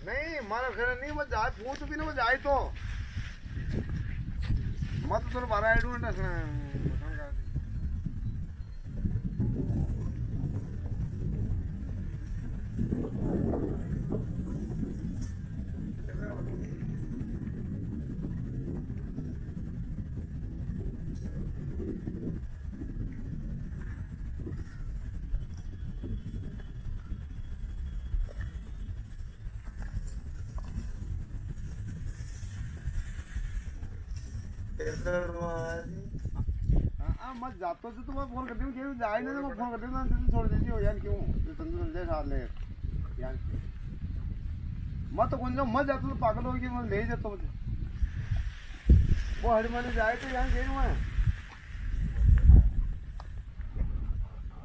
नहीं मारा घर नहीं वो जाए पूछ भी ना वो जाए तो मत तो बारह आइडू ना मत जातो से तो मैं फोन करती हूँ जाए ना मैं फोन करती हूँ छोड़ देती हो यार क्यों संजय साथ ले यार मत तो कौन मत जातो तो पागल होगी मैं ले जाता मुझे वो हरिमानी जाए तो यहाँ गई मैं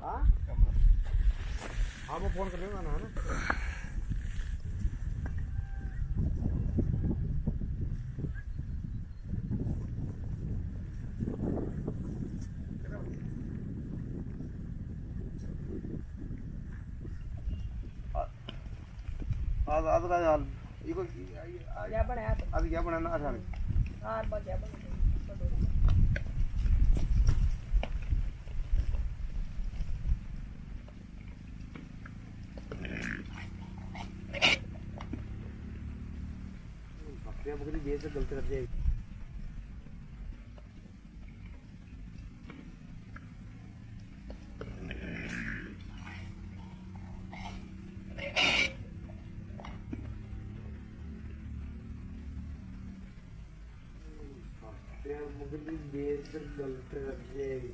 हाँ हाँ मैं फोन कर दूँगा ना है ना आज का हाल इको क्या बनाया आज क्या बनाना अच्छा नहीं हां बस क्या बनाया बकरी बकरी बेच से गलती कर जाएगी मुगली बेच गलत कर जाएगी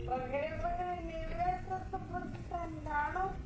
Pag-ibig ni Reza sa pagkandalo.